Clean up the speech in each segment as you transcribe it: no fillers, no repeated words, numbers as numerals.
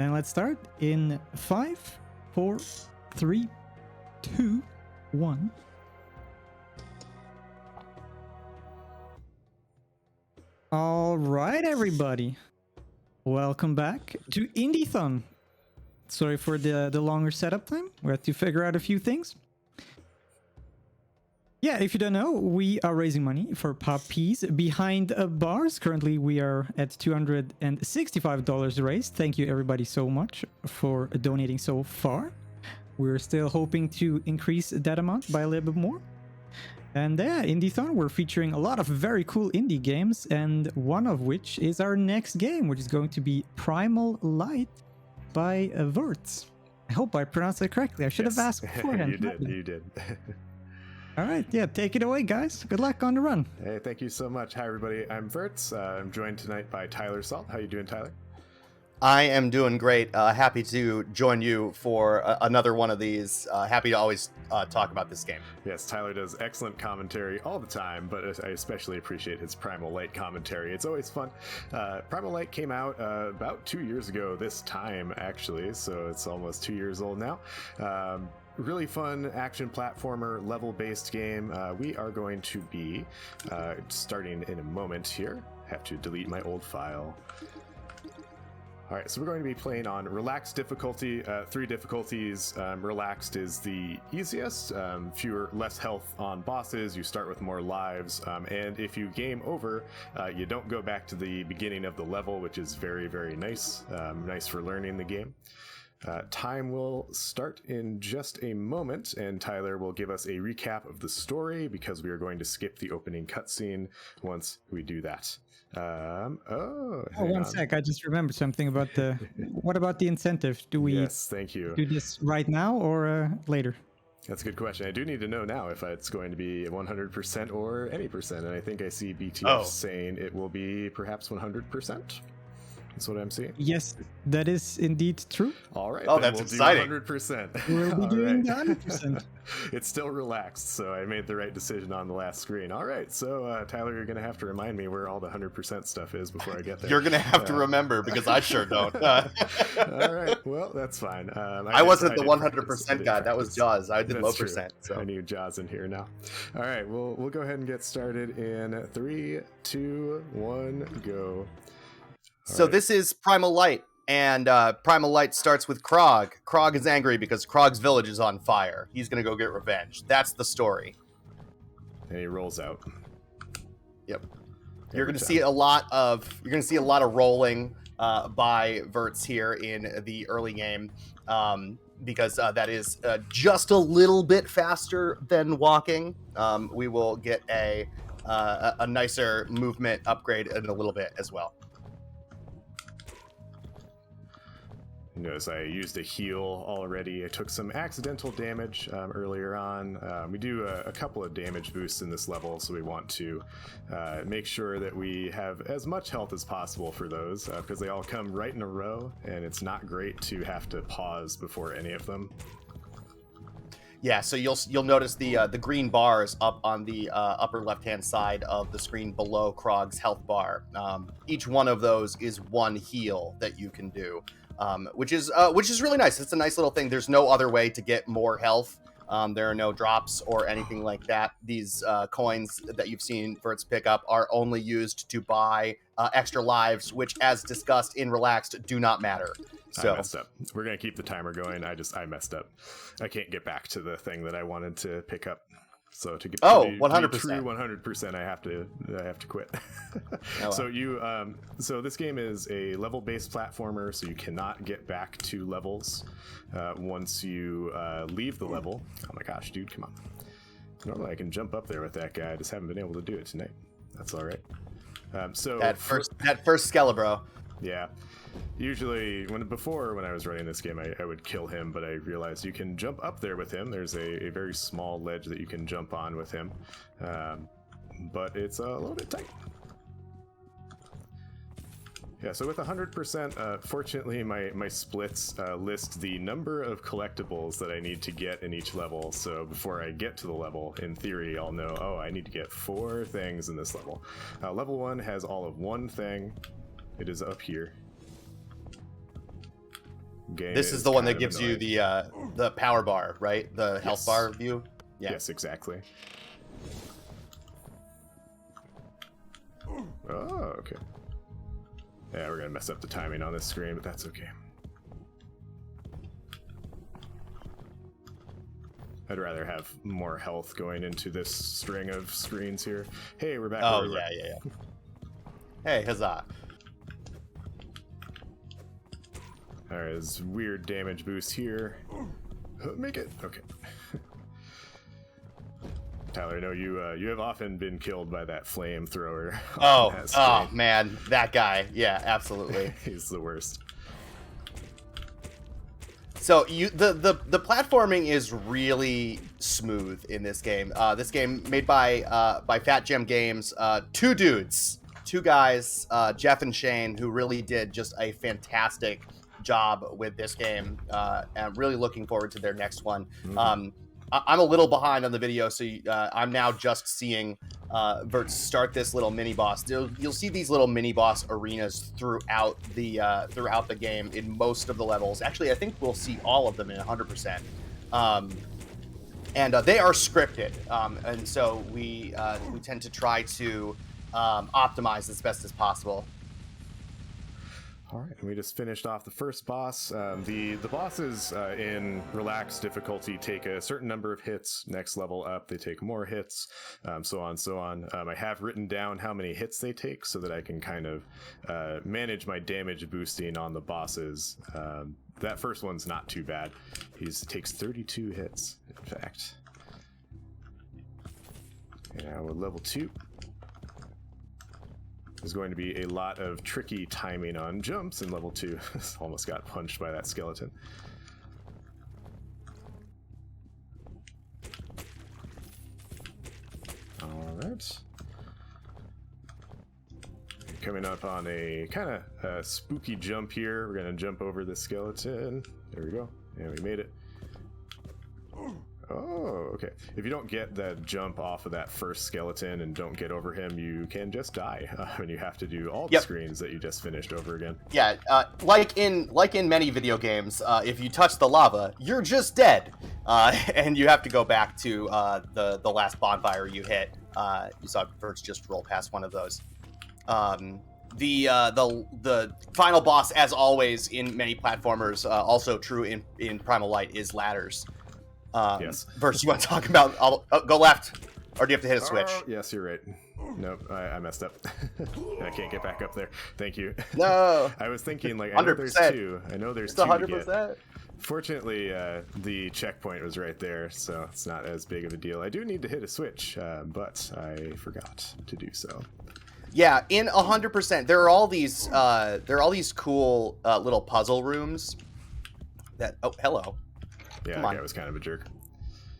And let's start in 5, 4, 3, 2, 1. All right, everybody. Welcome back to Indiethon. Sorry for the longer setup time. We had to figure out a few things. Yeah, if you don't know, we are raising money for puppies behind bars. Currently, we are at $265 raised. Thank you, everybody, so much for donating so far. We're still hoping to increase that amount by a little bit more. And yeah, Indiethon, we're featuring a lot of very cool indie games, and one of which is our next game, which is going to be Primal Light by Vertz. I hope I pronounced that correctly. I should have asked beforehand. You did. All right, yeah, take it away, guys. Good luck on the run. Hey, thank you so much. Hi, everybody. I'm Vertz. I'm joined tonight by Tylersalt. How you doing, Tyler? I am doing great. Happy to join you for another one of these. Happy to always talk about this game. Yes, Tyler does excellent commentary all the time, but I especially appreciate his Primal Light commentary. It's always fun. Primal Light came out about 2 years ago this time, actually, so it's almost 2 years old now. Really fun action platformer, level-based game. We are going to be starting in a moment here. Have to delete my old file. All right, so we're going to be playing on relaxed difficulty, 3 difficulties. Relaxed is the easiest, less health on bosses, you start with more lives, and if you game over, you don't go back to the beginning of the level, which is very, very nice. Nice for learning the game. Time will start in just a moment, and Tyler will give us a recap of the story because we are going to skip the opening cutscene once we do that. One sec. I just remembered something about the. What about the incentive? Do we? Yes, thank you. Do this right now or later? That's a good question. I do need to know now if it's going to be 100% or any percent, and I think I see BTF saying it will be perhaps 100%. That's what I'm seeing. Yes, that is indeed true. All right. Oh, that's exciting. 100%. We'll be doing the 100%. It's still relaxed, so I made the right decision on the last screen. All right. So, Tyler, you're going to have to remind me where all the 100% stuff is before I get there. You're going to have to remember because I sure don't. All right. Well, that's fine. I wasn't the 100% guy. That was Jaws. I did low percent. So I need Jaws in here now. All right. We'll go ahead and get started in 3, 2, 1, go. So this is Primal Light, and Primal Light starts with Krog. Krog is angry because Krog's village is on fire. He's gonna go get revenge. That's the story. And he rolls out. Yep. You're gonna see a lot of rolling by Vertz here in the early game, because that is just a little bit faster than walking. We will get a nicer movement upgrade in a little bit as well. Notice I used a heal already. I took some accidental damage earlier on. We do a couple of damage boosts in this level, so we want to make sure that we have as much health as possible for those, because they all come right in a row, and it's not great to have to pause before any of them. Yeah, so you'll notice the green bars up on the upper left-hand side of the screen below Krog's health bar. Each one of those is one heal that you can do. Which is really nice. It's a nice little thing. There's no other way to get more health. There are no drops or anything like that. These coins that you've seen Vertz pick up are only used to buy extra lives, which, as discussed in Relaxed, do not matter. So I messed up. We're gonna keep the timer going. I messed up. I can't get back to the thing that I wanted to pick up. So to get 100%. true 100%, I have to quit. Well. So this game is a level-based platformer, so you cannot get back to levels once you leave the level. Oh my gosh, dude, come on! Normally I can jump up there with that guy. I just haven't been able to do it tonight. That's all right. So that first Skelebro. Yeah. Usually, when I was running this game, I would kill him, but I realized you can jump up there with him. There's a very small ledge that you can jump on with him, but it's a little bit tight. Yeah, so with 100%, fortunately, my splits list the number of collectibles that I need to get in each level. So before I get to the level, in theory, I'll know, oh, I need to get 4 things in this level. Level 1 has all of 1 thing. It is up here. This is the one that gives you the power bar, right? The health bar view. Yeah. Yes, exactly. Oh, okay. Yeah, we're gonna mess up the timing on this screen, but that's okay. I'd rather have more health going into this string of screens here. Hey, we're back. Oh, yeah. Hey, huzzah. Alright, this weird damage boost here. Make it. Okay. Tyler, I know you have often been killed by that flamethrower. Oh man, that guy. Yeah, absolutely. He's the worst. So the platforming is really smooth in this game. This game made by Fat Gem Games. Two guys, Jeff and Shane, who really did just a fantastic job with this game. And I'm really looking forward to their next one. Mm-hmm. I'm a little behind on the video, so I'm now just seeing Vertz start this little mini boss. You'll see these little mini boss arenas throughout the game in most of the levels. Actually, I think we'll see all of them in 100%. And they are scripted, and so we tend to try to optimize as best as possible. All right, and we just finished off the first boss. The bosses in relaxed difficulty take a certain number of hits. Next level up, they take more hits, so on. I have written down how many hits they take so that I can kind of manage my damage boosting on the bosses. That first one's not too bad. He takes 32 hits, in fact. And now with level 2. There's going to be a lot of tricky timing on jumps in level 2. Almost got punched by that skeleton. Alright. Coming up on a kind of spooky jump here. We're going to jump over the skeleton. There we go. And we made it. Oh, okay. If you don't get that jump off of that first skeleton and don't get over him, you can just die, and you have to do all the screens that you just finished over again. Yeah, like in many video games, if you touch the lava, you're just dead, and you have to go back to the last bonfire you hit. You saw Vertz just roll past one of those. The final boss, as always in many platformers, also true in Primal Light, is ladders. Yes. Vertz, you want to talk about? Go left, or do you have to hit a switch? Yes, you're right. Nope, I messed up. I can't get back up there. Thank you. No. I was thinking, like, I know there's two. I know there's two 100%. To get. Fortunately, the checkpoint was right there, so it's not as big of a deal. I do need to hit a switch, but I forgot to do so. Yeah, in 100%, there are all these cool little puzzle rooms. That hello. Yeah, that guy was kind of a jerk.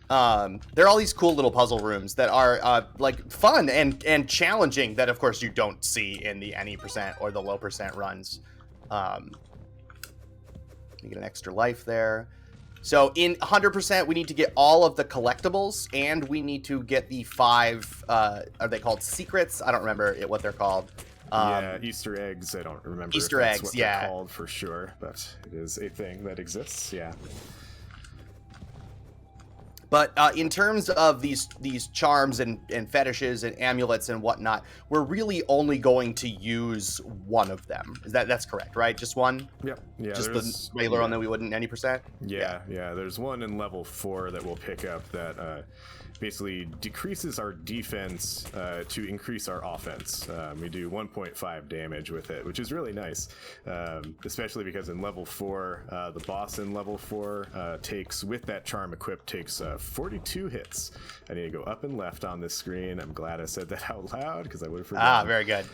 There are all these cool little puzzle rooms that are like fun and challenging that, of course, you don't see in the any percent or the low percent runs. You get an extra life there. So in 100%, we need to get all of the collectibles, and we need to get the 5. Are they called secrets? I don't remember what they're called. Yeah, Easter eggs. I don't remember. Easter eggs. What they're called for sure, but it is a thing that exists. Yeah. But in terms of these charms and fetishes and amulets and whatnot, we're really only going to use one of them. That's correct, right? Just one? Yep. Yeah. Just the regular one that we wouldn't any percent? Yeah. There's one in level 4 that we'll pick up that basically decreases our defense to increase our offense. We do 1.5 damage with it, which is really nice, especially because in level 4, the boss in level 4 takes, with that charm equipped, takes 42 hits. I need to go up and left on this screen. I'm glad I said that out loud because I would have forgotten. Very good.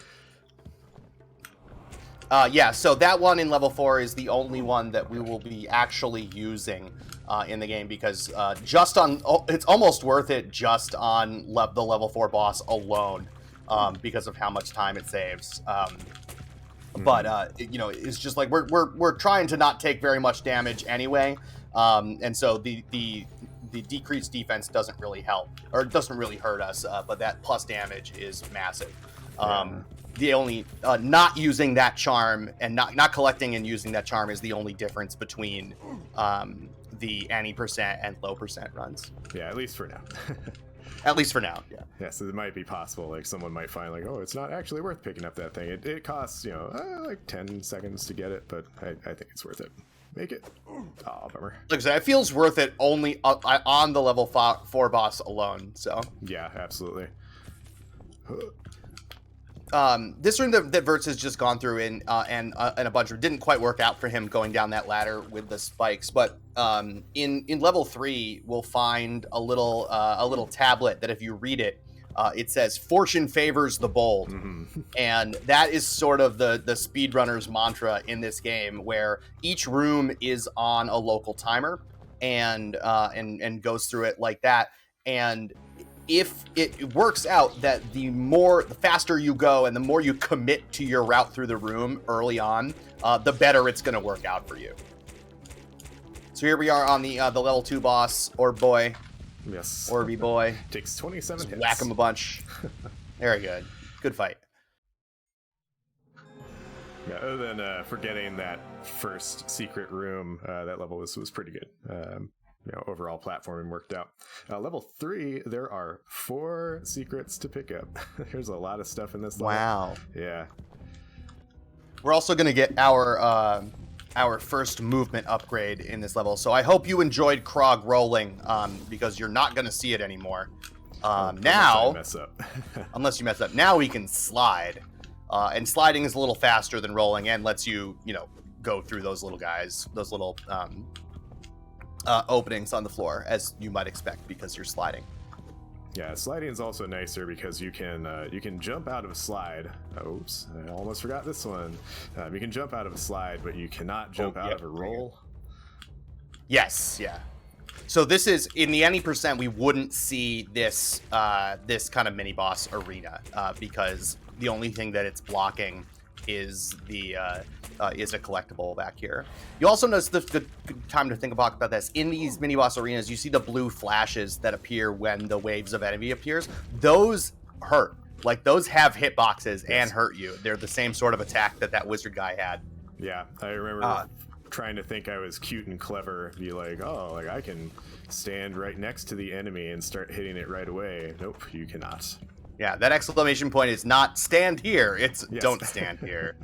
Yeah, so that one in level 4 is the only one that we will be actually using in the game, because it's almost worth it just on the level 4 boss alone, because of how much time it saves. But it's just like we're trying to not take very much damage anyway, and so the decreased defense doesn't really help, or it doesn't really hurt us, but that plus damage is massive. not using that charm and not collecting and using that charm is the only difference between the any percent and low percent runs. Yeah, at least for now. At least for now, yeah. Yeah, so it might be possible, like, someone might find, like, oh, it's not actually worth picking up that thing. It costs, you know, like 10 seconds to get it, but I think it's worth it. Make it. Oh, bummer. Like I said, it feels worth it only on the level 4 boss alone, so. Yeah, absolutely. This room that Vertz has just gone through and a bunch of didn't quite work out for him going down that ladder with the spikes, but in level 3 we'll find a little tablet that if you read it, it says "Fortune favors the bold," and that is sort of the speedrunner's mantra in this game, where each room is on a local timer and goes through it like that, and if it works out that the faster you go and the more you commit to your route through the room early on, the better it's going to work out for you. So here we are on the level 2 boss, Orb Boy. Yes. Orby Boy. Takes 27 hits. Whack him a bunch. Very good. Good fight. Yeah, other than forgetting that first secret room, that level was pretty good. You know, overall platforming worked out. Level 3, there are 4 secrets to pick up. There's a lot of stuff in this level. Wow. Yeah. We're also going to get our first movement upgrade in this level. So I hope you enjoyed Krog rolling, because you're not going to see it anymore. Now, mess up. unless you mess up. Now we can slide. And sliding is a little faster than rolling and lets you, go through those little guys, those little openings on the floor, as you might expect, because you're sliding. Yeah, sliding is also nicer because you can jump out of a slide. Oops, I almost forgot this one. You can jump out of a slide, but you cannot jump out of a roll. Yes, yeah. So this is in the any percent. We wouldn't see this kind of mini boss arena because the only thing that it's blocking is is a collectible back here. You also notice the good time to think about this. In these mini boss arenas, you see the blue flashes that appear when the waves of enemy appears. Those hurt. Like, those have hitboxes and hurt you. They're the same sort of attack that wizard guy had. Yeah, I remember trying to think I was cute and clever, be like, oh, like I can stand right next to the enemy and start hitting it right away. Nope, you cannot. Yeah, that exclamation point is not stand here. It's don't stand here.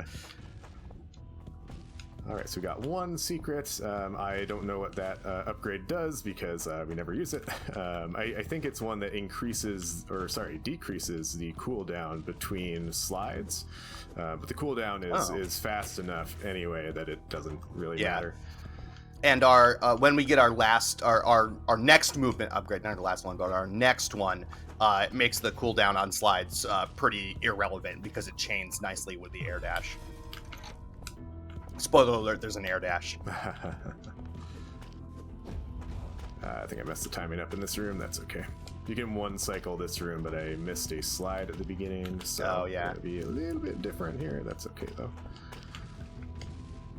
All right, so we got 1 secret. I don't know what that upgrade does because we never use it. I think it's one that decreases the cooldown between slides. But the cooldown is fast enough anyway that it doesn't really matter. And our when we get our next movement upgrade, not the last one, but our next one, it makes the cooldown on slides pretty irrelevant because it chains nicely with the air dash. Spoiler alert, there's an air dash. I think I messed the timing up in this room. That's okay. You can 1 cycle this room, but I missed a slide at the beginning, so it's gonna be a little bit different here. That's okay, though.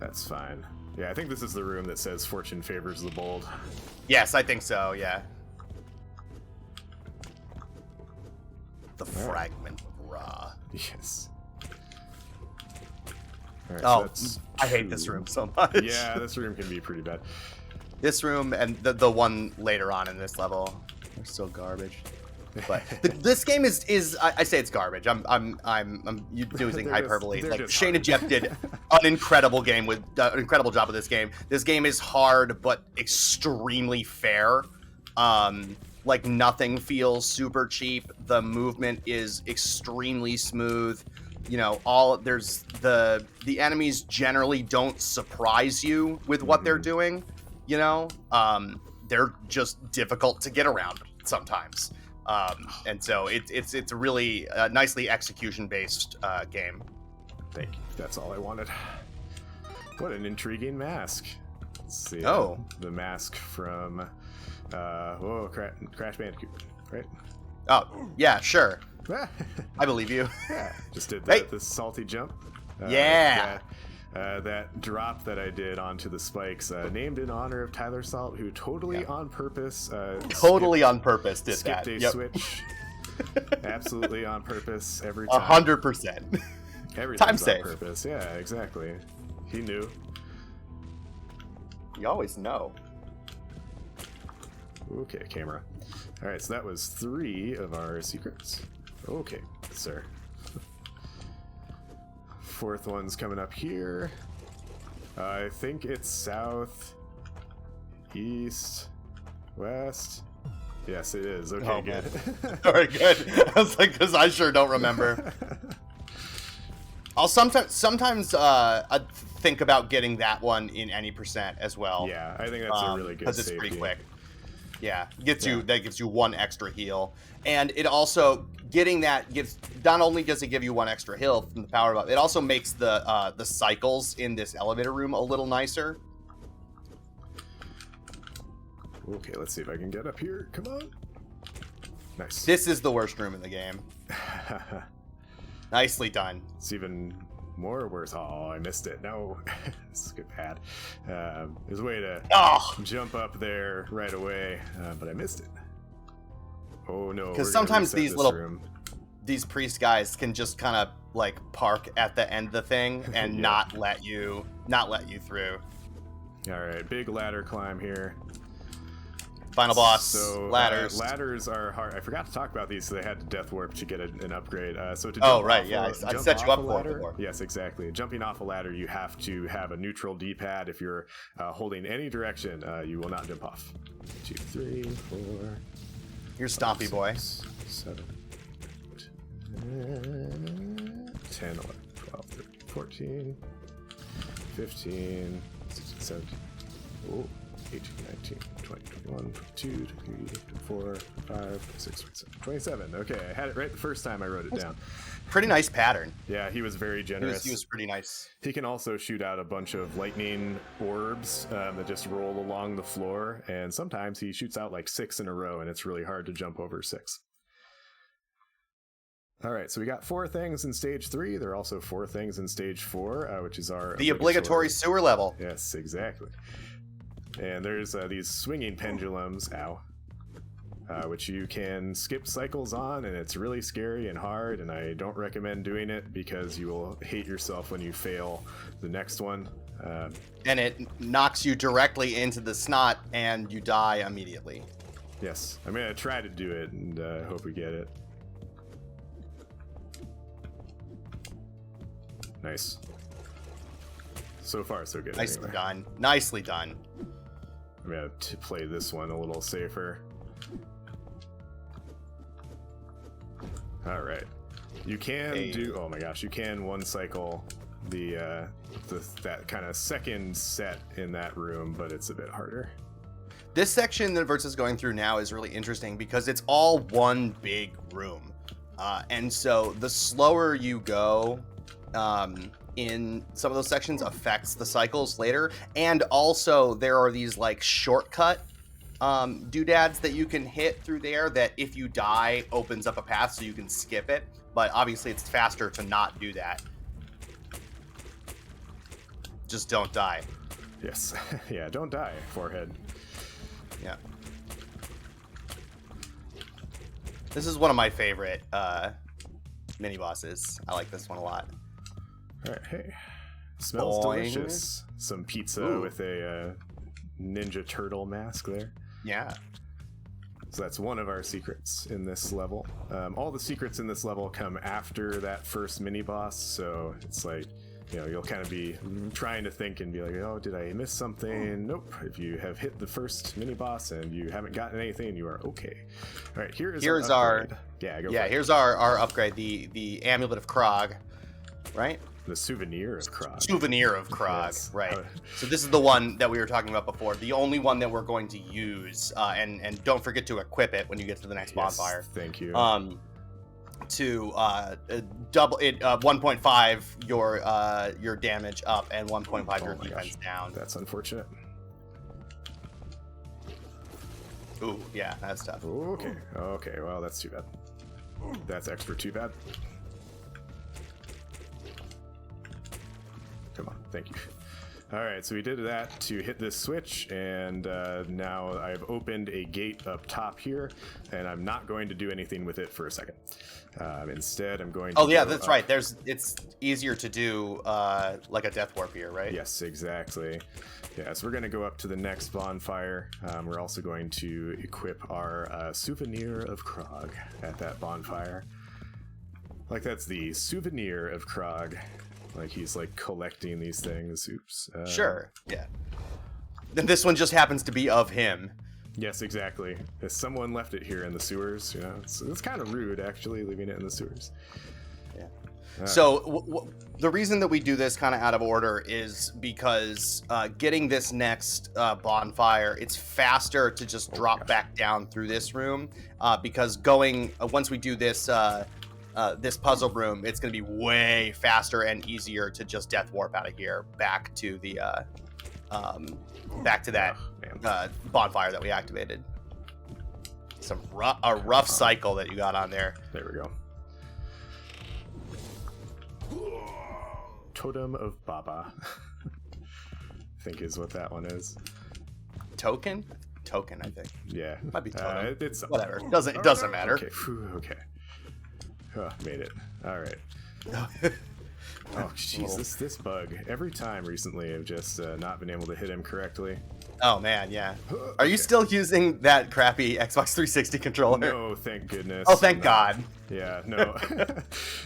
That's fine. Yeah, I think this is the room that says fortune favors the bold. Yes, I think so, yeah. The fragment of Ra. Yes. Right, so I hate this room so much. Yeah, this room can be pretty bad. This room and the one later on in this level, they're still garbage. But this game is I say it's garbage. I'm using hyperbole. Like Shane and Jeff did an incredible job with this game. This game is hard but extremely fair. Like, nothing feels super cheap. The movement is extremely smooth. The enemies generally don't surprise you with what they're doing. They're just difficult to get around sometimes. And so it's a really nicely execution-based game. Thank you. That's all I wanted. What an intriguing mask. Let's see. The mask from Crash Bandicoot, right? Oh, yeah, sure. I believe you. Yeah, just did the salty jump. That drop that I did onto the spikes, named in honor of Tylersalt, who totally on purpose skipped a switch. Absolutely on purpose every time. 100%. Everything's Time on save. purpose. Yeah, exactly. He knew. You always know. Okay, camera. All right, so that was 3 of our secrets. Okay, sir. 4th one's coming up here. I think it's south, east, west. Yes, it is. Okay, good. All right, good. I was like, because I sure don't remember. I'll sometimes I think about getting that one in any percent as well. Yeah, I think that's a really good because it's safety. pretty quick. Yeah, that gives you 1 extra heal, and it also getting that gives not only does it give you 1 extra heal from the power buff, it also makes the cycles in this elevator room a little nicer. Okay, let's see if I can get up here. Come on. Nice. This is the worst room in the game. Nicely done. It's even more worse. Oh, I missed it. No, this is good bad. There's a way to jump up there right away, but I missed it. Oh no! Because sometimes these priest guys can just kind of like park at the end of the thing and not let you through. All right, big ladder climb here. Final boss, so, ladders. Ladders are hard. I forgot to talk about these, so they had to death warp to get an upgrade. So to jump I set you up for ladder, it before. Yes, exactly. Jumping off a ladder, you have to have a neutral D-pad. If you're holding any direction, you will not jump off. 2, 3, 4. Here's Stompy Boy. 7, 10, 11, 12, 13, 14, 15, 16, 17. Oh. 18, 19, 20, 21, 22, 23, 24, 25, 26, 27, 27. Okay, I had it right the first time I wrote it down. Pretty nice pattern. Yeah, he was very generous. He was pretty nice. He can also shoot out a bunch of lightning orbs that just roll along the floor, and sometimes he shoots out like 6 in a row, and it's really hard to jump over 6. All right, so we got 4 things in stage 3. There are also 4 things in stage 4, which is our the obligatory sewer level. Yes, exactly. And there's these swinging pendulums, which you can skip cycles on, and it's really scary and hard, and I don't recommend doing it because you will hate yourself when you fail the next one. And it knocks you directly into the snot, and you die immediately. Yes, I'm going to try to do it, and hope we get it. Nice. So far, so good. Nicely anyway. done. Nicely done. I'm going to play this one a little safer. All right. You can do... Oh my gosh, you can one cycle that kind of second set in that room, but it's a bit harder. This section that Vertz is going through now is really interesting because it's all one big room. And so the slower you go in some of those sections affects the cycles later. And also there are these like shortcut doodads that you can hit through there that if you die opens up a path so you can skip it. But obviously it's faster to not do that. Just don't die. Yes. Yeah, don't die, forehead. Yeah. This is one of my favorite mini bosses. I like this one a lot. All right, hey. Smells Boing. delicious. Some pizza with a Ninja Turtle mask there. Yeah. So that's one of our secrets in this level. All the secrets in this level come after that first mini boss, so it's like, you know, you'll kind of be trying to think and be like, oh, did I miss something? Nope. If you have hit the first mini boss and you haven't gotten anything, you are okay. All right, here's our yeah, go for it. Here's our upgrade, the Amulet of Krog, right? The Souvenir of Krog. Souvenir of Krog, Yes. right. So this is the one that we were talking about before, the only one that we're going to use, and don't forget to equip it when you get to the next bonfire. Thank you. To double it 1.5 your damage up and 1.5 your defense down. That's unfortunate. Ooh, yeah, that's tough. Okay. Okay, well, that's too bad. That's extra too bad. Come on, thank you. All right, so we did that to hit this switch, and now I've opened a gate up top here, and I'm not going to do anything with it for a second. Instead, I'm going to Oh, yeah, that's right. It's easier to do like a death warp here, right? Yes, exactly. Yeah, so we're going to go up to the next bonfire. We're also going to equip our Souvenir of Krog at that bonfire. Like, that's the Souvenir of Krog. Like, he's, like, collecting these things. Oops. Sure, yeah. Then this one just happens to be of him. Yes, exactly. If someone left it here in the sewers, you know, it's kind of rude, actually, leaving it in the sewers. Yeah. So the reason that we do this kind of out of order is because getting this next bonfire, it's faster to just drop back down through this room because going once we do this this puzzle room, it's going to be way faster and easier to just death warp out of here back to the that bonfire that we activated. A rough cycle that you got on there. There we go. Totem of Baba, I think is what that one is. Token, I think. Yeah, might be totem. It's whatever. It doesn't matter. Okay. Okay. Oh, made it. All right. Oh, jeez, this bug. Every time recently, I've just not been able to hit him correctly. Oh, man, yeah. Are you still using that crappy Xbox 360 controller? No, thank goodness. Oh, thank God. Yeah, no.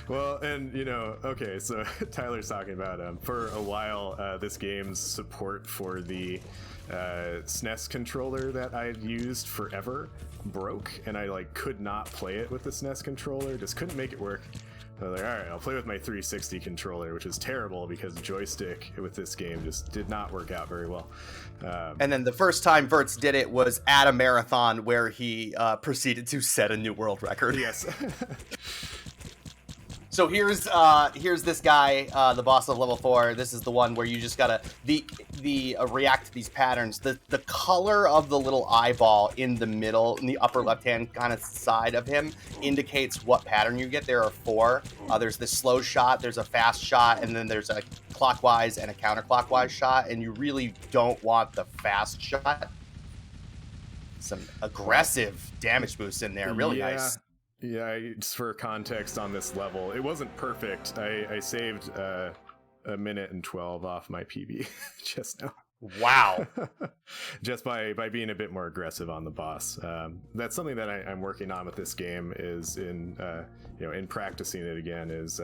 Well, and, you know, okay, so Tyler's talking about, for a while, this game's support for the SNES controller that I had used forever broke, and I, like, could not play it with the SNES controller, just couldn't make it work. So I was like, all right, I'll play with my 360 controller, which is terrible because joystick with this game just did not work out very well. And then the first time Vertz did it was at a marathon where he proceeded to set a new world record. Yes. So here's this guy, the boss of level 4. This is the one where you just gotta react to these patterns. The color of the little eyeball in the middle, in the upper left hand kind of side of him, indicates what pattern you get. There are 4. There's this slow shot, there's a fast shot, and then there's a clockwise and a counterclockwise shot. And you really don't want the fast shot. Some aggressive damage boost in there, really nice. Yeah, just for context on this level, it wasn't perfect. I saved a minute and 12 off my PB just now. Wow. Just by being a bit more aggressive on the boss. That's something that I'm working on with this game is in practicing it again is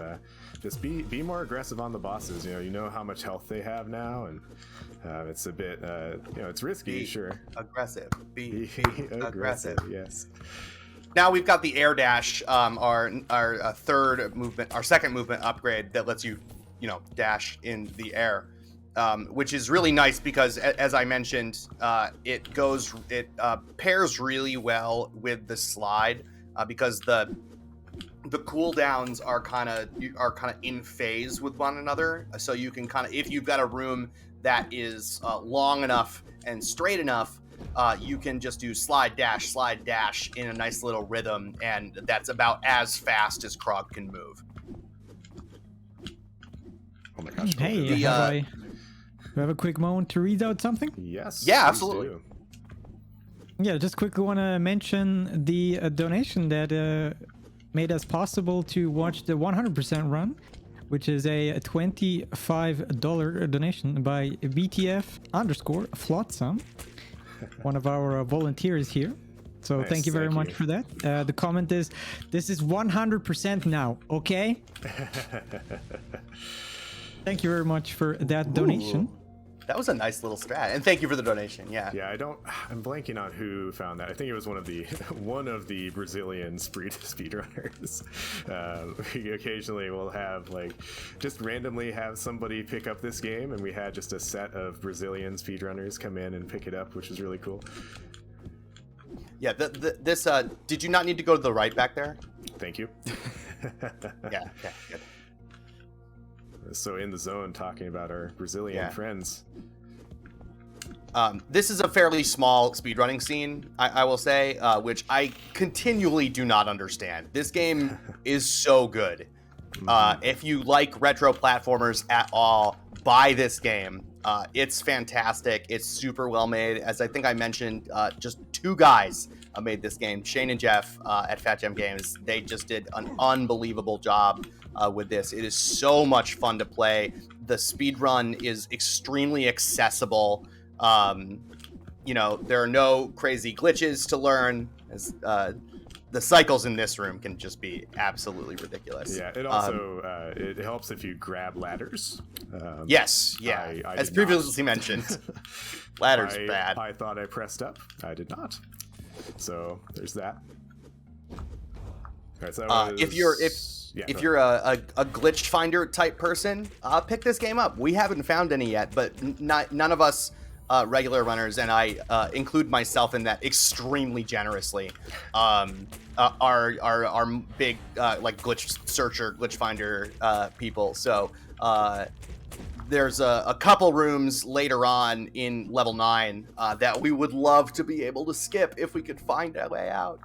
just be more aggressive on the bosses. You know how much health they have now, and it's a bit it's risky. Sure. Aggressive. Be aggressive. Yes. Now we've got the air dash, our third movement, our second movement upgrade that lets you, dash in the air, which is really nice because, as I mentioned, it pairs really well with the slide because the cooldowns are kind of in phase with one another. So you can if you've got a room that is long enough and straight enough. You can just do slide dash in a nice little rhythm, and that's about as fast as Krog can move. Oh my gosh. Hey, do I have a quick moment to read out something? Yes. Yeah, absolutely. Do. Yeah, just quickly want to mention the donation that made us possible to watch the 100% run, which is a $25 donation by BTF_Flotsam. One of our volunteers here. So Nice, thank you very much for that. The comment is, this is 100% now, okay? Thank you very much for that donation. That was a nice little strat, and thank you for the donation. Yeah. Yeah, I'm blanking on who found that. I think it was one of the Brazilian speedrunners. We occasionally will have just randomly have somebody pick up this game, and we had just a set of Brazilian speedrunners come in and pick it up, which is really cool. Yeah. This did you not need to go to the right back there? Thank you. Yeah. Okay. Good. So in the zone talking about our Brazilian friends. This is a fairly small speedrunning scene, I will say, which I continually do not understand. This game is so good. If you like retro platformers at all, buy this game. It's fantastic. It's super well made. As I think I mentioned, just 2 guys made this game, Shane and Jeff at Fat Jam Games. They just did an unbelievable job with this. It is so much fun to play. The speed run is extremely accessible. There are no crazy glitches to learn. As the cycles in this room can just be absolutely ridiculous. Yeah, it also it helps if you grab ladders. Yes, yeah. I As did previously not. mentioned, ladders bad. I thought I pressed up. I did not. So there's that. All right, so that was... If you're a glitch finder type person, pick this game up. We haven't found any yet, but none of us regular runners, and I include myself in that extremely generously, are big like glitch searcher, glitch finder people. So there's a couple rooms later on in level 9 that we would love to be able to skip if we could find a way out.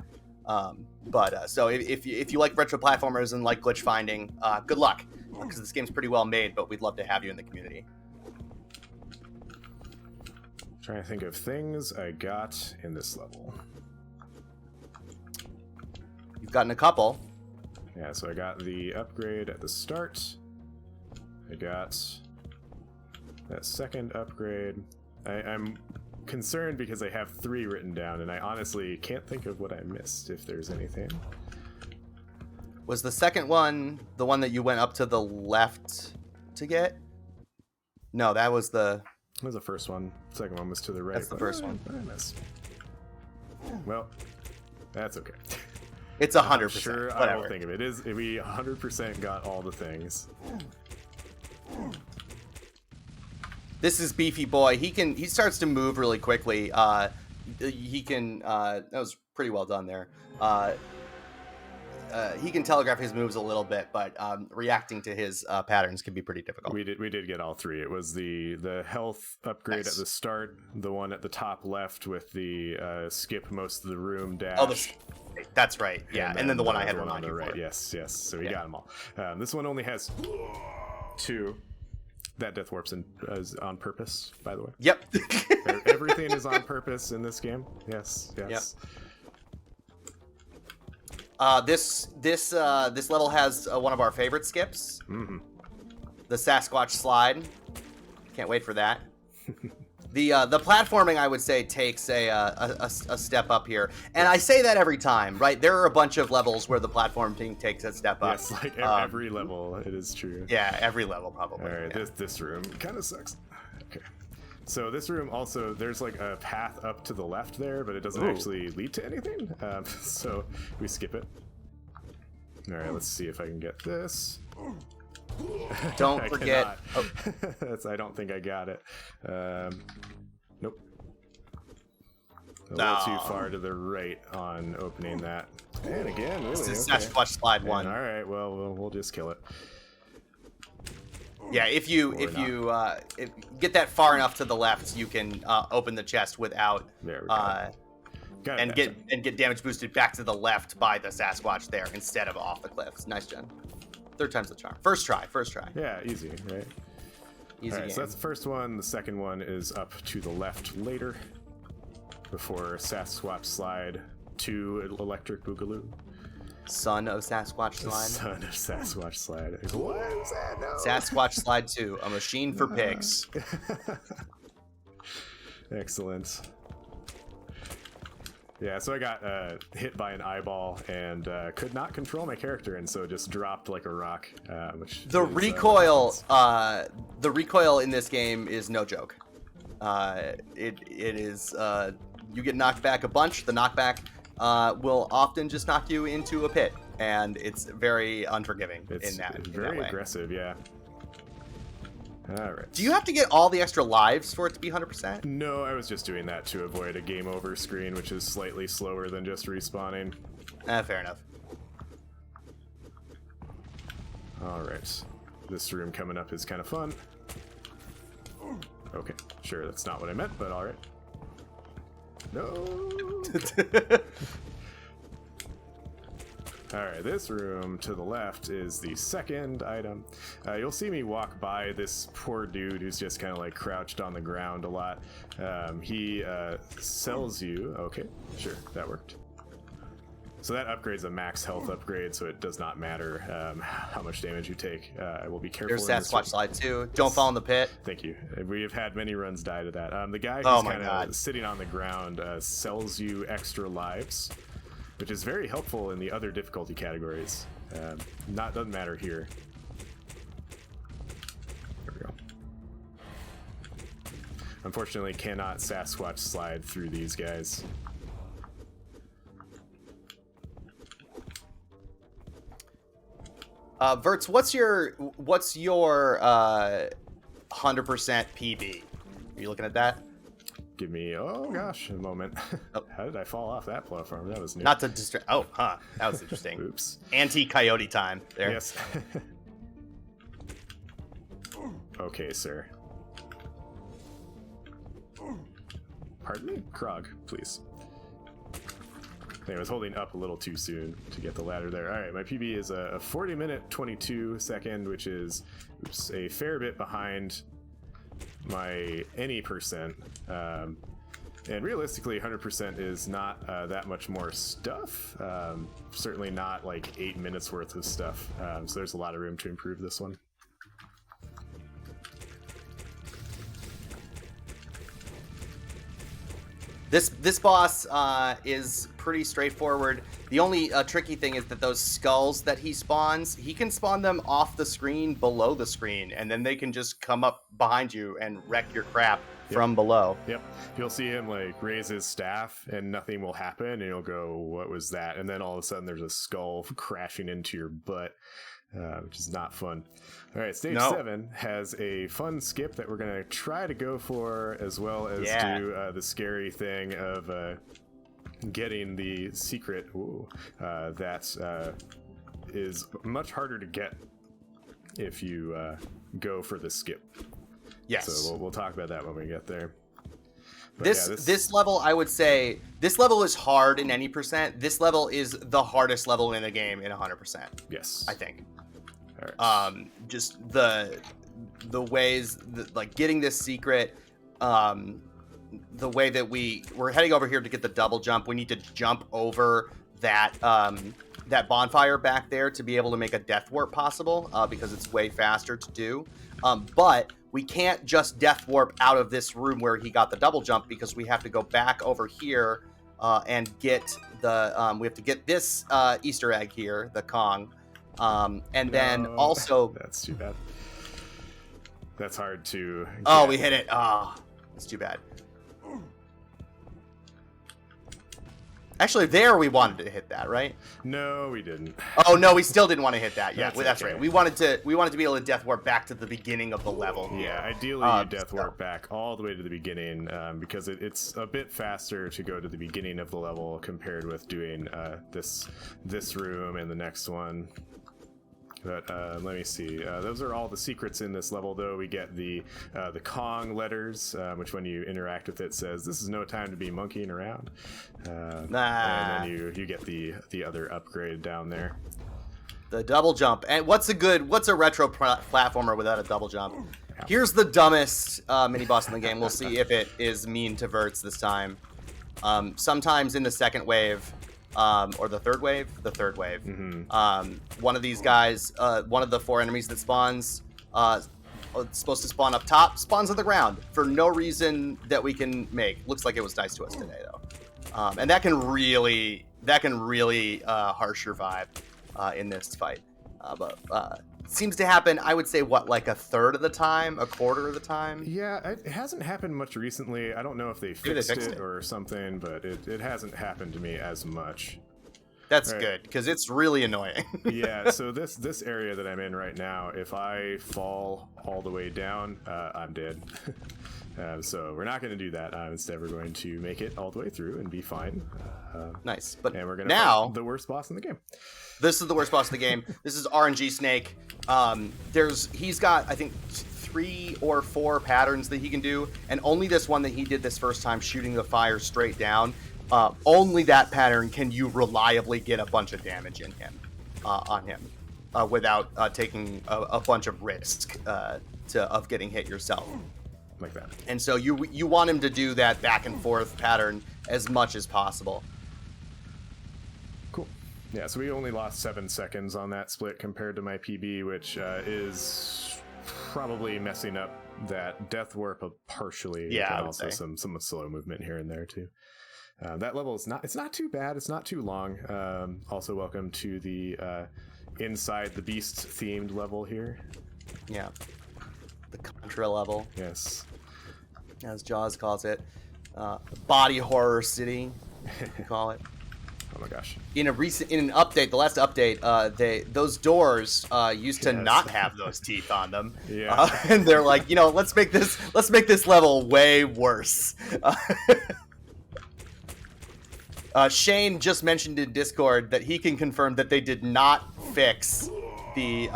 So if you like retro platformers and like glitch finding, good luck, because this game's pretty well made, but we'd love to have you in the community. Trying to think of things I got in this level. You've gotten a couple. Yeah, so I got the upgrade at the start. I got that second upgrade. I'm concerned because I have 3 written down, and I honestly can't think of what I missed, if there's anything. Was the second one the one that you went up to the left to get? No, that was the... That was the first one. Second one was to the right. That's the first one. I missed. Well, that's okay. It's 100%. Sure, whatever. I will think of it. We 100% got all the things. This is Beefy Boy. He starts to move really quickly. That was pretty well done there. He can telegraph his moves a little bit, but reacting to his patterns can be pretty difficult. We did get all 3. It was the health upgrade at the start, the one at the top left with the skip most of the room dash. Oh, that's right. Yeah, and then the one I had on remind the you right. for. Yes. So we got them all. This one only has 2. That death warp's is on purpose, by the way. Yep. Everything is on purpose in this game. Yes. Yep. This level has one of our favorite skips. Mm-hmm. The Sasquatch slide. Can't wait for that. The platforming, I would say, takes a step up here, and I say that every time, right? There are a bunch of levels where the platforming takes a step up. Yes, like every level, it is true. Yeah, every level probably. All right, yeah. this room kind of sucks. Okay, so this room also, there's like a path up to the left there, but it doesn't actually lead to anything. So we skip it. All right, let's see if I can get this. Don't forget. I don't think I got it. Nope. A No. little too far to the right on opening that. And again, really. This is okay. Sasquatch slide 1. All right, well, we'll just kill it. Yeah, if you get that far enough to the left, you can open the chest without There we go. and get damage boosted back to the left by the Sasquatch there instead of off the cliffs. Nice, Jen. 3rd time's the charm. First try. Yeah, easy, right? Easy All right, game. so that's the first one. The second one is up to the left later, before Sasquatch Slide 2 Electric Boogaloo. Son of Sasquatch Slide. Son of Sasquatch Slide. What is that? No. Sasquatch Slide 2, a machine for pigs. Excellent. Yeah, so I got hit by an eyeball and could not control my character, and so just dropped like a rock. The recoil in this game is no joke. It is you get knocked back a bunch. The knockback will often just knock you into a pit, and it's very unforgiving it's in that very way. aggressive. Yeah. All right. Do you have to get all the extra lives for it to be 100%? No, I was just doing that to avoid a game over screen, which is slightly slower than just respawning. Fair enough. All right. This room coming up is kind of fun. Okay, sure, that's not what I meant, but all right. No. All right, this room to the left is the second item. You'll see me walk by this poor dude who's just kind of like crouched on the ground a lot. He sells you. Okay, sure, that worked. So that upgrade's a max health upgrade, so it does not matter how much damage you take. I will be careful. There's that Sasquatch slide too. Don't fall in the pit. Thank you. We have had many runs die to that. The guy who's kind of sitting on the ground sells you extra lives, which is very helpful in the other difficulty categories. Doesn't matter here. There we go. Unfortunately, cannot Sasquatch slide through these guys. Vertz, what's your 100% PB? Are you looking at that? Give me, oh gosh, a moment. Oh. How did I fall off that platform? That was new. Not to distract. Oh, huh. That was interesting. Oops. Anti-coyote time there. Yes. Okay, sir. Pardon me? Krog, please. I was holding up a little too soon to get the ladder there. All right, my PB is a 40-minute, 22-second, which is a fair bit behind my any percent. And realistically, 100% is not that much more stuff. Certainly not like 8 minutes worth of stuff. So there's a lot of room to improve this one. This boss is pretty straightforward. The only tricky thing is that those skulls that he spawns, he can spawn them off the screen, below the screen, and then they can just come up behind you and wreck your crap from below. Yep. You'll see him like raise his staff and nothing will happen, and you'll go, what was that? And then all of a sudden there's a skull crashing into your butt. Which is not fun. All right, stage 7 has a fun skip that we're going to try to go for, as well as do the scary thing of getting the secret that is much harder to get if you go for the skip. Yes. So we'll talk about that when we get there. But this level, I would say, this level is hard in any percent. This level is the hardest level in the game in 100%. Yes. I think. All right. Just the ways that, like, getting this secret, the way that we're heading over here to get the double jump. We need to jump over that that bonfire back there to be able to make a death warp possible, because it's way faster to do. But we can't just death warp out of this room where he got the double jump, because we have to go back over here and get the we have to get this Easter egg here, the Kong. And then also... That's too bad. That's hard to get. Oh, we hit it. Oh, that's too bad. Actually, there we wanted to hit that, right? No, we didn't. Oh no, we still didn't want to hit that. Yeah, that's okay. right. We wanted to be able to death warp back to the beginning of the level. Yeah, ideally you death warp back all the way to the beginning, because it's a bit faster to go to the beginning of the level compared with doing this room and the next one. But let me see. Those are all the secrets in this level, though. We get the Kong letters, which when you interact with it says, "This is no time to be monkeying around." And then you get the other upgrade down there. The double jump. And what's a retro platformer without a double jump? Here's the dumbest mini boss in the game. We'll see if it is mean to Vertz this time. Sometimes in the second wave. Or the third wave? The third wave. Mm-hmm. One of these guys, one of the 4 enemies that spawns, it's supposed to spawn up top, spawns on the ground for no reason that we can make. Looks like it was nice to us today, though. And that can really harsh your vibe in this fight. But it seems to happen, I would say, like a third of the time, a quarter of the time? Yeah, it hasn't happened much recently. I don't know if they fixed it or something, but it hasn't happened to me as much. That's good, because it's really annoying. Yeah, so this area that I'm in right now, if I fall all the way down, I'm dead. So we're not going to do that. Instead, we're going to make it all the way through and be fine. Nice. And we're going to fight the worst boss in the game. This is the worst boss in the game. This is RNG Snake. He's got, I think, 3 or 4 patterns that he can do, and only this one that he did this first time, shooting the fire straight down, only that pattern can you reliably get a bunch of damage in him, on him, without taking a bunch of risk of getting hit yourself. Like that. And so you want him to do that back and forth pattern as much as possible. Cool. Yeah, so we only lost 7 seconds on that split compared to my PB, which is probably messing up that death warp partially. Yeah, and I would also say. some slow movement here and there too. That level is not too bad. It's not too long. Also, welcome to the Inside the Beast themed level here. Yeah. The Contra level. Yes. As Jaws calls it. Body horror city, you call it. Oh my gosh. In an update, the last update, those doors used to not have those teeth on them. Yeah. And they're like, let's make this level way worse. Shane just mentioned in Discord that he can confirm that they did not fix the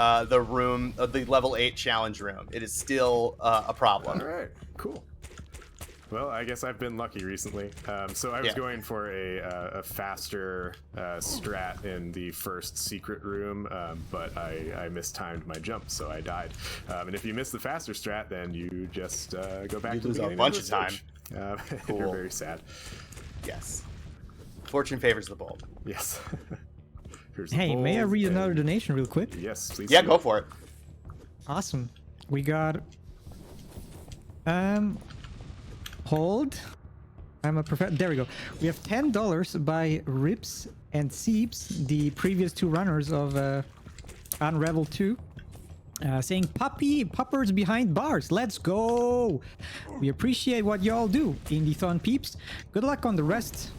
level 8 challenge room. It is still a problem. All right. Cool. Well, I guess I've been lucky recently. So I was going for a faster strat in the first secret room, but I mistimed my jump, so I died. And if you miss the faster strat, then you just go back to the beginning a bunch of the time. stage. Cool. You're very sad. Yes. Fortune favors the bold. Yes. Here's the Hey, may I bowl, read and- another donation real quick? Yes, please. Yeah, do. go for it. Awesome. We got hold. I'm a there we go. We have $10 by Rips and Seeps, the previous 2 runners of Unravel 2. Saying puppers behind bars, let's go. We appreciate what y'all do, Indiethon peeps. Good luck on the rest.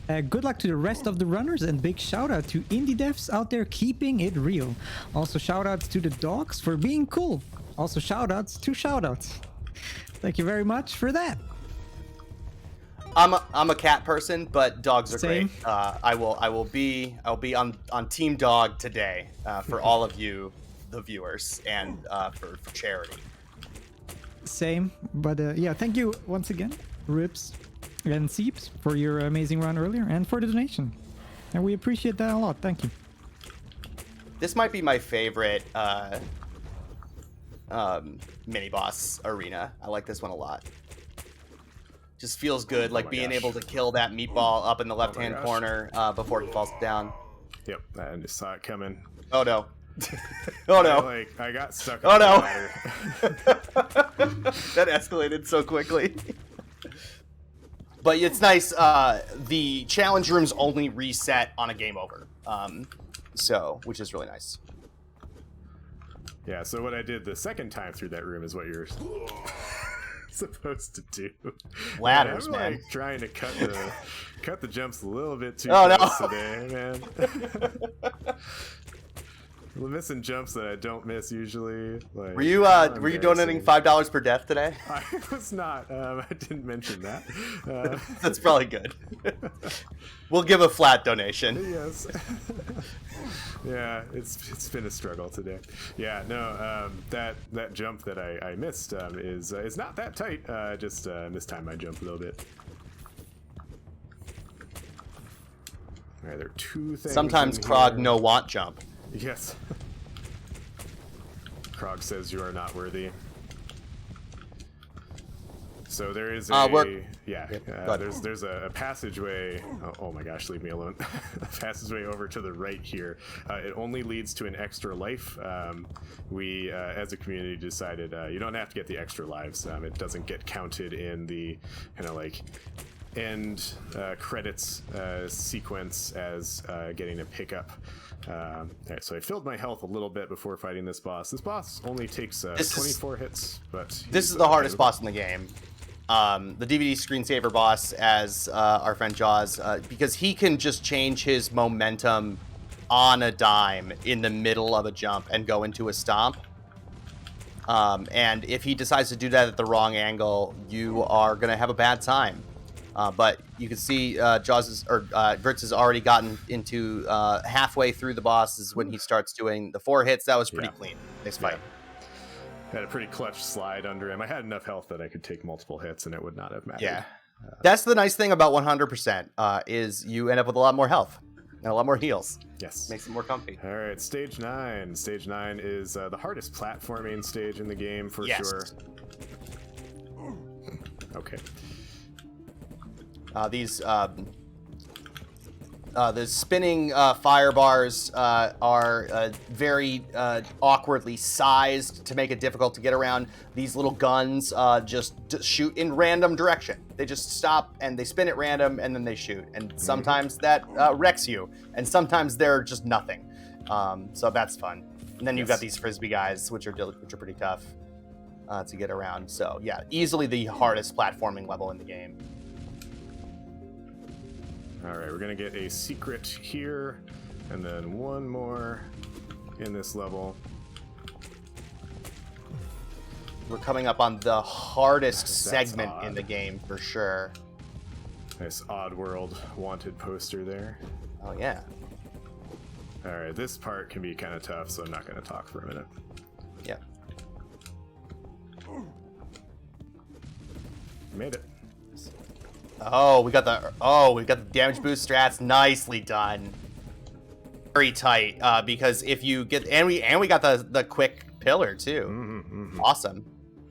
Good luck to the rest of the runners, and big shout out to indie devs out there keeping it real. Also shout outs to the dogs for being cool. Also shout outs to shout outs. Thank you very much for that. I'm a cat person, but dogs are Same. great. I'll be on Team Dog today for all of you, the viewers, and for charity. Same, but yeah, thank you once again, Rips and Seeps, for your amazing run earlier and for the donation. And we appreciate that a lot. Thank you. This might be my favorite mini boss arena. I like this one a lot. Just feels good, like my being gosh. able to kill that meatball up in the left-hand gosh. corner before he falls down. Yep, I just saw it coming. Oh no. Oh no. I got stuck. Oh on the no. ladder. That escalated so quickly. But it's nice. The challenge rooms only reset on a game over, which is really nice. Yeah, so what I did the second time through that room is what you're supposed to do. Ladders, I'm man. like trying to cut the jumps a little bit too Oh, no. close today, man. We're missing jumps that I don't miss usually. Like, Were you donating $5 per death today? I was not. I didn't mention that. That's probably good. We'll give a flat donation. Yes. Yeah, it's been a struggle today. Yeah, no, that jump that I missed is not that tight. Just mistimed my jump a little bit. All right, there are 2 things. Sometimes in Krog here. no want jump. Yes. Krog says you are not worthy. So there is there's a passageway. Oh my gosh, leave me alone. A passageway over to the right here. It only leads to an extra life. We as a community decided you don't have to get the extra lives. It doesn't get counted in the kind of like end credits sequence as getting a pickup. All right, so I filled my health a little bit before fighting this boss. This boss only takes 24 hits, but This is the hardest boss in the game. The DVD screensaver boss, as our friend Jaws, because he can just change his momentum on a dime in the middle of a jump and go into a stomp. And if he decides to do that at the wrong angle, you are going to have a bad time. But you can see Vertz has already gotten into halfway through the bosses when he starts doing the 4 hits. That was pretty clean. Nice fight. Had a pretty clutch slide under him. I had enough health that I could take multiple hits and it would not have mattered. Yeah. That's the nice thing about 100%, is you end up with a lot more health and a lot more heals. Yes. Makes it more comfy. All right, stage 9. Stage 9 is the hardest platforming stage in the game for sure. Okay. The spinning fire bars are very awkwardly sized to make it difficult to get around. These little guns just shoot in random direction. They just stop and they spin at random and then they shoot. And sometimes that wrecks you, and sometimes they're just nothing. So that's fun. And then you've got these frisbee guys, which are pretty tough to get around. So yeah, easily the hardest platforming level in the game. All right, we're gonna get a secret here, and then one more in this level. We're coming up on the hardest segment in the game for sure. Nice Oddworld wanted poster there. Oh yeah. All right, this part can be kind of tough, so I'm not gonna talk for a minute. Yeah. Made it. Oh, we got the damage boost strats. Nicely done. Very tight, because if you get and we got the quick pillar too. Awesome.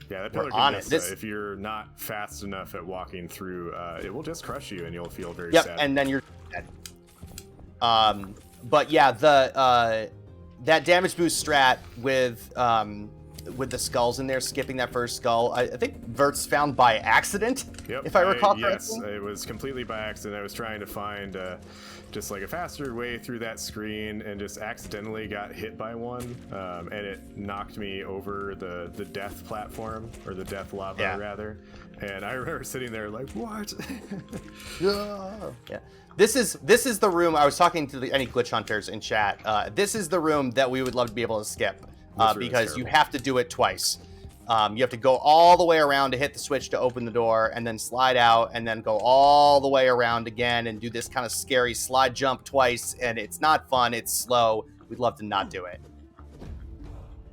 Yeah, that pillar can just, if you're not fast enough at walking through, it will just crush you and you'll feel very sad. Yep, and then you're dead. But yeah, that damage boost strat with the skulls in there, skipping that first skull, I think Vertz found by accident, if I recall correctly. Yes, it was completely by accident. I was trying to find just like a faster way through that screen and just accidentally got hit by one, and it knocked me over the death platform, or the death lava rather. And I remember sitting there like, what? Yeah. This is the room. I was talking to any glitch hunters in chat. This is the room that we would love to be able to skip. Because you have to do it twice. You have to go all the way around to hit the switch to open the door, and then slide out, and then go all the way around again and do this kind of scary slide jump twice, and it's not fun, it's slow. We'd love to not do it.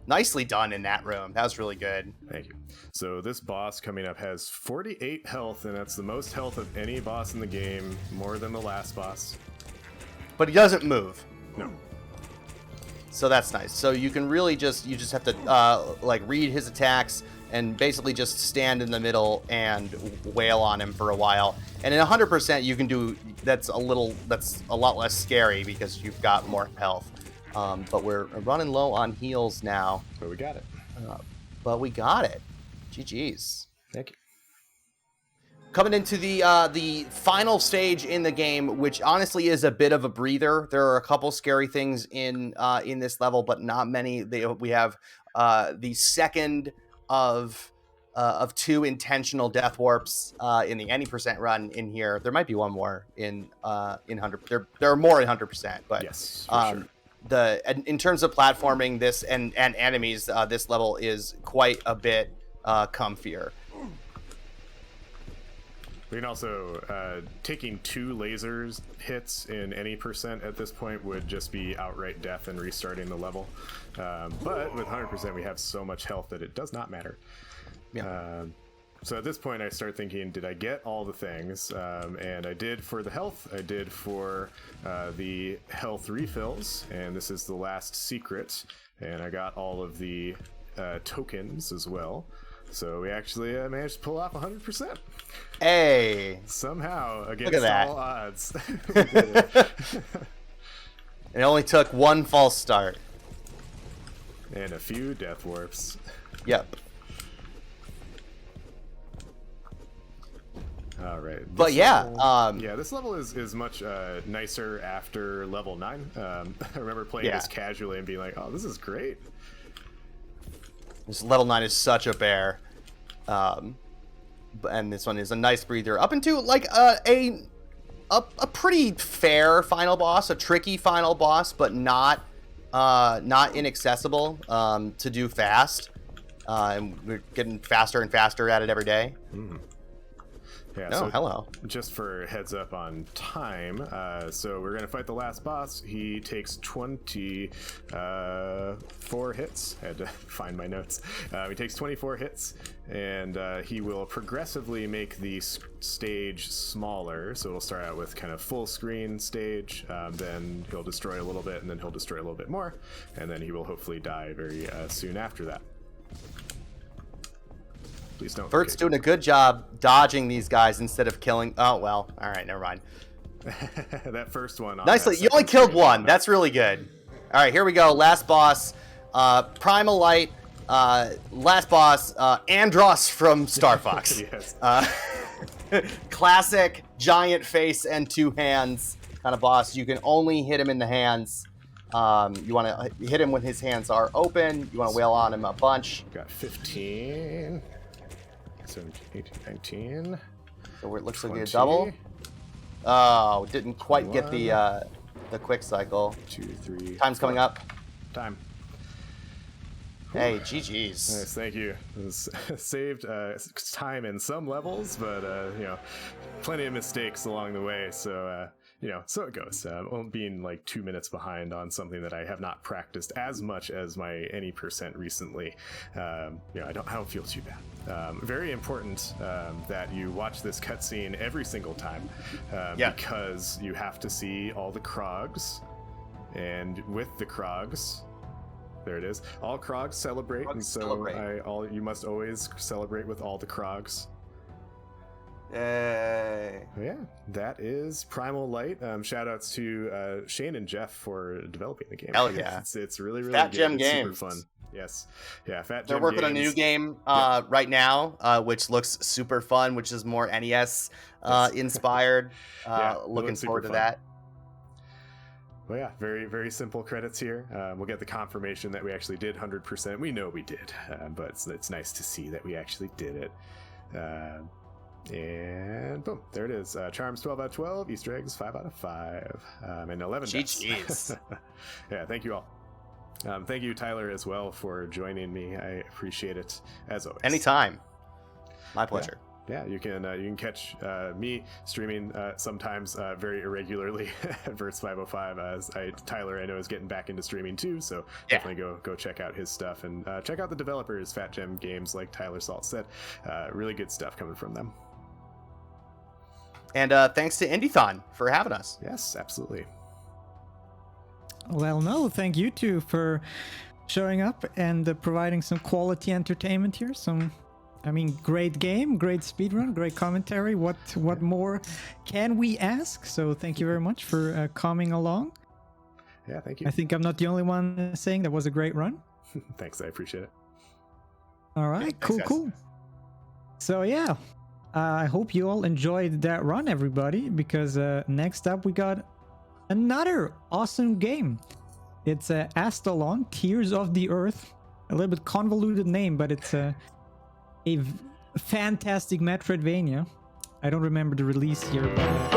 Nicely done in that room. That was really good. Thank you. So this boss coming up has 48 health, and that's the most health of any boss in the game, more than the last boss. But he doesn't move. No. So that's nice. So you can really just have to like read his attacks and basically just stand in the middle and wail on him for a while. And in 100% you can do that's a lot less scary because you've got more health. But we're running low on heals now. But we got it. GG's. Thank you. Coming into the final stage in the game, which honestly is a bit of a breather. There are a couple scary things in this level, but not many. We have the second of 2 intentional death warps in the any % run in here. There might be one more in 100. There are more in 100%, but yes, for sure. In terms of platforming this and enemies, this level is quite a bit comfier. We can also, taking 2 lasers hits in any % at this point would just be outright death and restarting the level. But with 100%, we have so much health that it does not matter. Yeah. So at this point, I start thinking, did I get all the things? And I did for the health. I did for the health refills. And this is the last secret. And I got all of the tokens as well. So we actually managed to pull off 100%. Hey! Somehow, against all odds. It only took 1 false start. And a few death warps. Yep. All right. But yeah. This level is much nicer after level 9. I remember playing this casually and being like, oh, this is great. This level 9 is such a bear. And this one is a nice breather. Up into like a pretty fair final boss, a tricky final boss, but not inaccessible to do fast. And we're getting faster and faster at it every day. Yeah, Oh, so hello. just for heads up on time, so we're going to fight the last boss. He takes 24 hits. I had to find my notes. He takes 24 hits, and he will progressively make the stage smaller. So it'll start out with kind of full screen stage, then he'll destroy a little bit, and then he'll destroy a little bit more, and then he will hopefully die very soon after that. Please don't. Vert's doing a good job dodging these guys instead of killing. Oh, well. All right, never mind. That first one. Nicely. You only killed one. That's really good. All right, here we go. Last boss. Primal Light. Last boss. Andros from Star Fox. Yes. Classic giant face and 2 hands kind of boss. You can only hit him in the hands. You want to hit him when his hands are open. You want to wail on him a bunch. Got 15. 17, 18, 19. So it looks 20, like a double. Oh, didn't quite get the quick cycle. 2, 3. Time's coming up. Time. Hey, GG's. Nice, thank you. It was saved time in some levels, but plenty of mistakes along the way. So so it goes. Being like 2 minutes behind on something that I have not practiced as much as my any percent recently. I don't feel too bad. Very important that you watch this cutscene every single time, because you have to see all the Krogs, and with the Krogs, there it is. All Krogs celebrate, and so you must always celebrate with all the Krogs. Yay. Yeah, that is Primal Light. Shout outs to Shane and Jeff for developing the game. Hell yeah. It's really, really Fat good. Gem It's Games. super fun. Yes. Yeah, Fat Gem They're working on a Games. new game right now, which looks super fun, which is more NES inspired. Looking forward to fun. that. Well, yeah, very, very simple credits here. We'll get the confirmation that we actually did 100%. We know we did, but it's nice to see that we actually did it. And boom, there it is. Charms 12 out of 12, Easter eggs 5 out of 5, and 11 deaths. GG's. Yeah, thank you all. Thank you, Tyler, as well, for joining me. I appreciate it, as always. Anytime. My pleasure. Yeah, you can catch me streaming sometimes very irregularly at Vertz505. Tyler, I know, is getting back into streaming too, so definitely go check out his stuff and check out the developers, Fat Gem Games, like Tylersalt said. Really good stuff coming from them. And thanks to Indiethon for having us. Yes, absolutely. Well, no, thank you two for showing up and providing some quality entertainment here. Great game, great speedrun, great commentary. What more can we ask? So thank you very much for coming along. Yeah, thank you. I think I'm not the only one saying that was a great run. Thanks, I appreciate it. All right, cool. So yeah, I hope you all enjoyed that run, everybody, because next up we got another awesome game. It's Astalon, Tears of the Earth. A little bit convoluted name, but it's a fantastic Metroidvania. I don't remember the release here, but